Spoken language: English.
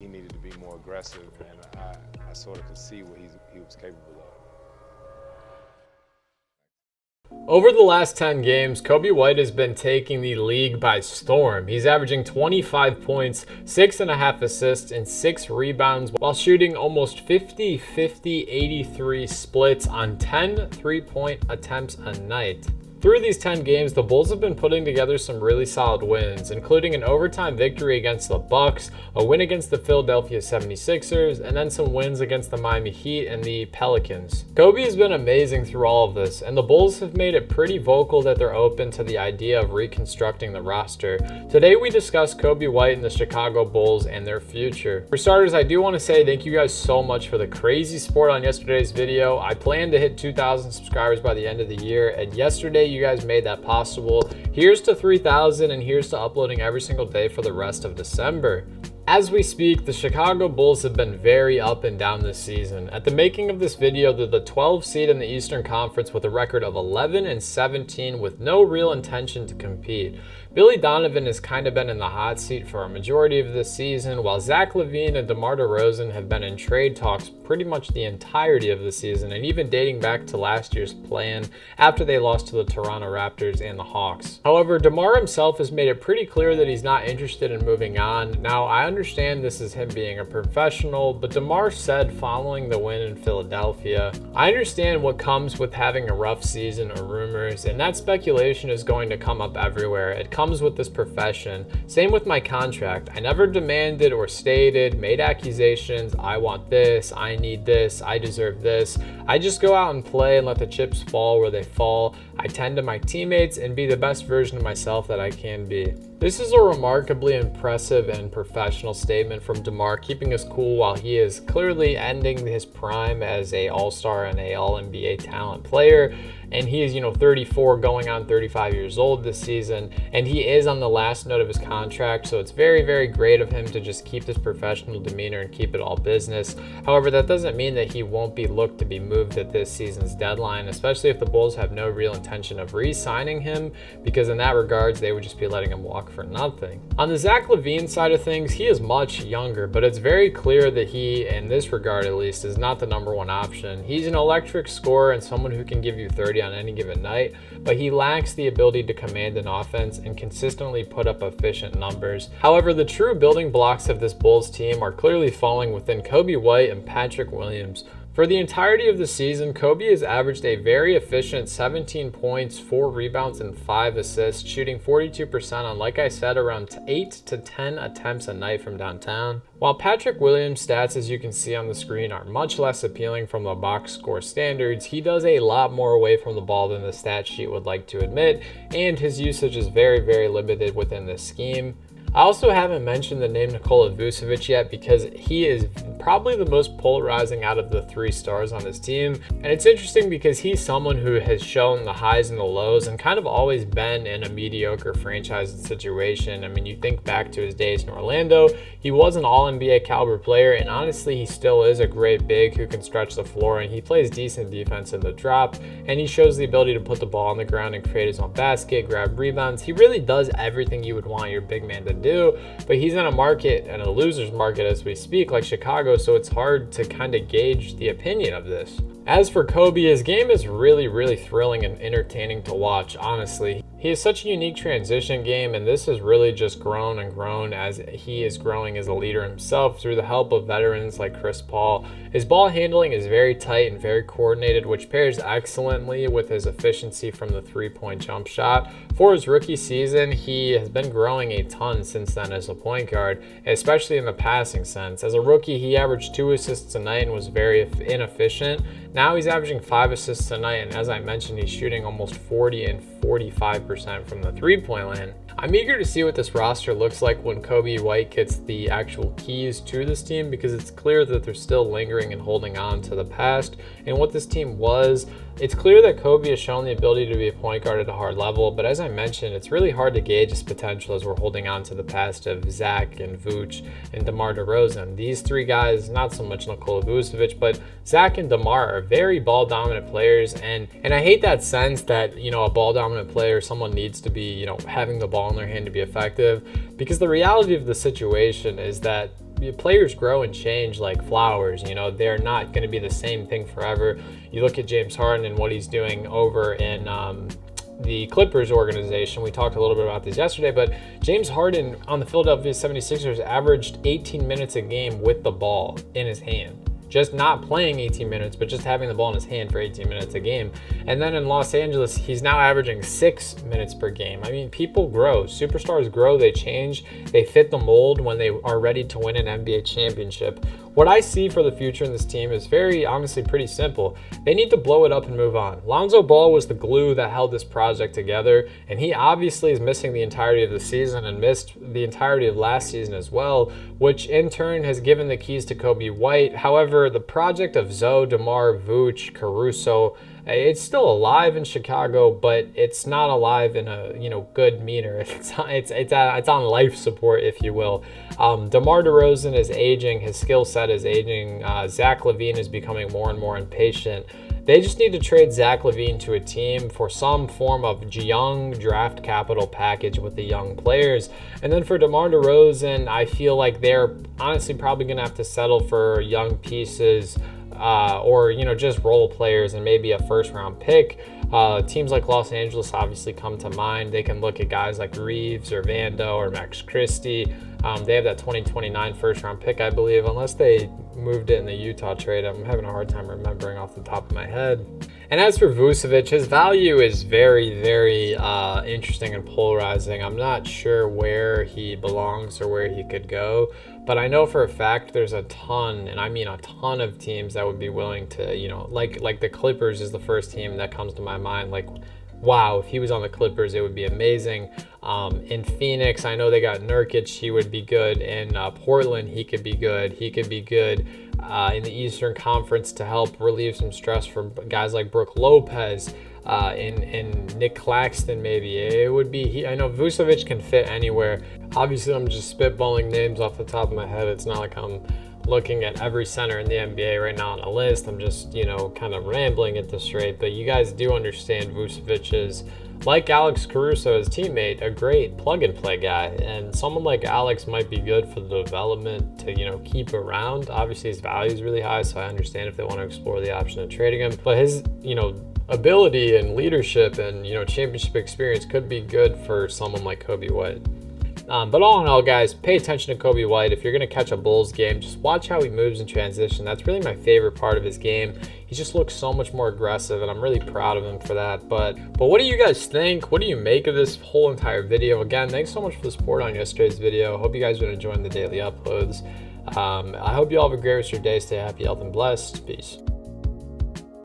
He needed to be more aggressive, and I sort of could see what he was capable of. Over the last 10 games, Coby White has been taking the league by storm. He's averaging 25 points, 6.5 assists, and 6 rebounds while shooting almost 50-50-83 splits on 10 3-point attempts a night. Through these 10 games, the Bulls have been putting together some really solid wins, including an overtime victory against the Bucks, a win against the Philadelphia 76ers, and then some wins against the Miami Heat and the Pelicans. Coby has been amazing through all of this, and the Bulls have made it pretty vocal that they're open to the idea of reconstructing the roster. Today we discuss Coby White and the Chicago Bulls and their future. For starters, I do want to say thank you guys so much for the crazy support on yesterday's video. I plan to hit 2,000 subscribers by the end of the year, and yesterday you guys made that possible. Here's to 3,000, and here's to uploading every single day for the rest of December. As we speak, the Chicago Bulls have been very up and down this season. At the making of this video, they're the 12th seed in the Eastern Conference with a record of 11-17 with no real intention to compete. Billy Donovan has kind of been in the hot seat for a majority of this season, while Zach LaVine and DeMar DeRozan have been in trade talks pretty much the entirety of the season, and even dating back to last year's play-in after they lost to the Toronto Raptors and the Hawks. However, DeMar himself has made it pretty clear that he's not interested in moving on. Now, I understand this is him being a professional, but DeMar said following the win in Philadelphia, "I understand what comes with having a rough season or rumors, and that speculation is going to come up everywhere. It comes with this profession. Same with my contract. I never demanded or stated, made accusations, I want this, I need this, I deserve this. I just go out and play and let the chips fall where they fall. I tend to my teammates and be the best version of myself that I can be." This is a remarkably impressive and professional statement from DeMar, keeping us cool while he is clearly ending his prime as a all-star and a all-NBA talent player. And he is, 34 going on 35 years old this season, and he is on the last note of his contract, so it's very, very great of him to just keep this professional demeanor and keep it all business. However, that doesn't mean that he won't be looked to be moved at this season's deadline, especially if the Bulls have no real intention of re-signing him, because in that regards, they would just be letting him walk for nothing. On the Zach LaVine side of things, he is much younger, but it's very clear that he, in this regard at least, is not the #1 option. He's an electric scorer and someone who can give you 30 on any given night, but he lacks the ability to command an offense and consistently put up efficient numbers. However, the true building blocks of this Bulls team are clearly falling within Coby White and Patrick Williams. For the entirety of the season, Coby has averaged a very efficient 17 points, 4 rebounds, and 5 assists, shooting 42% on, like I said, around 8 to 10 attempts a night from downtown. While Patrick Williams' stats, as you can see on the screen, are much less appealing from the box score standards, he does a lot more away from the ball than the stat sheet would like to admit, and his usage is very, very limited within this scheme. I also haven't mentioned the name Nikola Vucevic yet because he is probably the most polarizing out of the 3 stars on his team. And it's interesting because he's someone who has shown the highs and the lows and kind of always been in a mediocre franchise situation. I mean, you think back to his days in Orlando, he was an all-NBA caliber player, and honestly, he still is a great big who can stretch the floor, and he plays decent defense in the drop, and he shows the ability to put the ball on the ground and create his own basket, grab rebounds. He really does everything you would want your big man to do, but he's in a market, and a loser's market as we speak, like Chicago, so it's hard to kind of gauge the opinion of this. As for Coby, his game is really, really thrilling and entertaining to watch, honestly. He has such a unique transition game, and this has really just grown and grown as he is growing as a leader himself through the help of veterans like Chris Paul. His ball handling is very tight and very coordinated, which pairs excellently with his efficiency from the 3-point jump shot. For his rookie season, he has been growing a ton since then as a point guard, especially in the passing sense. As a rookie, he averaged 2 assists a night and was very inefficient. Now he's averaging 5 assists a night, and as I mentioned, he's shooting almost 40 and 45% from the 3-point line. I'm eager to see what this roster looks like when Coby White gets the actual keys to this team, because it's clear that they're still lingering and holding on to the past and what this team was. It's clear that Coby has shown the ability to be a point guard at a hard level, but as I mentioned, it's really hard to gauge his potential as we're holding on to the past of Zach and Vooch and DeMar DeRozan. These 3 guys, not so much Nikola Vucevic, but Zach and DeMar are very ball-dominant players, and I hate that sense that, a ball-dominant player, someone needs to be, having the ball in their hand to be effective, because the reality of the situation is that players grow and change like flowers. You know, they're not going to be the same thing forever. You look at James Harden and what he's doing over in the Clippers organization. We talked a little bit about this yesterday, but James Harden on the Philadelphia 76ers averaged 18 minutes a game with the ball in his hand. Just not playing 18 minutes, but just having the ball in his hand for 18 minutes a game. And then in Los Angeles, he's now averaging 6 minutes per game. I mean, people grow. Superstars grow. They change. They fit the mold when they are ready to win an NBA championship. What I see for the future in this team is very, honestly, pretty simple. They need to blow it up and move on. Lonzo Ball was the glue that held this project together, and he obviously is missing the entirety of the season and missed the entirety of last season as well, which in turn has given the keys to Coby White. However, the project of Zoe, DeMar, Vooch, Caruso, it's still alive in Chicago, but it's not alive in a good meter. It's on life support, if you will. DeMar DeRozan is aging. His skill set is aging. Zach LaVine is becoming more and more impatient. They just need to trade Zach LaVine to a team for some form of young draft capital package with the young players. And then for DeMar DeRozan, I feel like they're honestly probably going to have to settle for young pieces or just role players and maybe a first-round pick. Teams like Los Angeles obviously come to mind. They can look at guys like Reeves or Vando or Max Christie. They have that 2029 first-round pick, I believe, unless they moved it in the Utah trade. I'm having a hard time remembering off the top of my head. And as for Vucevic, his value is very, very interesting and polarizing. I'm not sure where he belongs or where he could go, but I know for a fact there's a ton, and I mean a ton of teams that would be willing to, like the Clippers is the first team that comes to my mind. Like, wow, if he was on the Clippers, it would be amazing. In Phoenix, I know they got Nurkic. He would be good. In Portland, he could be good. He could be good in the Eastern Conference to help relieve some stress from guys like Brook Lopez and Nick Claxton maybe. It would be, I know Vucevic can fit anywhere. Obviously, I'm just spitballing names off the top of my head. It's not like I'm looking at every center in the NBA right now on a list. I'm just, kind of rambling at this rate, but you guys do understand Vucevic is, like Alex Caruso, his teammate, a great plug-and-play guy, and someone like Alex might be good for the development to, keep around. Obviously, his value is really high, so I understand if they want to explore the option of trading him, but his, ability and leadership and, championship experience could be good for someone like Coby White. But all in all, guys, pay attention to Coby White. If you're going to catch a Bulls game, just watch how he moves in transition. That's really my favorite part of his game. He just looks so much more aggressive, and I'm really proud of him for that. But what do you guys think? What do you make of this whole entire video? Again, thanks so much for the support on yesterday's video. Hope you guys have been enjoying the daily uploads. I hope you all have a great rest of your day. Stay happy, healthy, and blessed. Peace.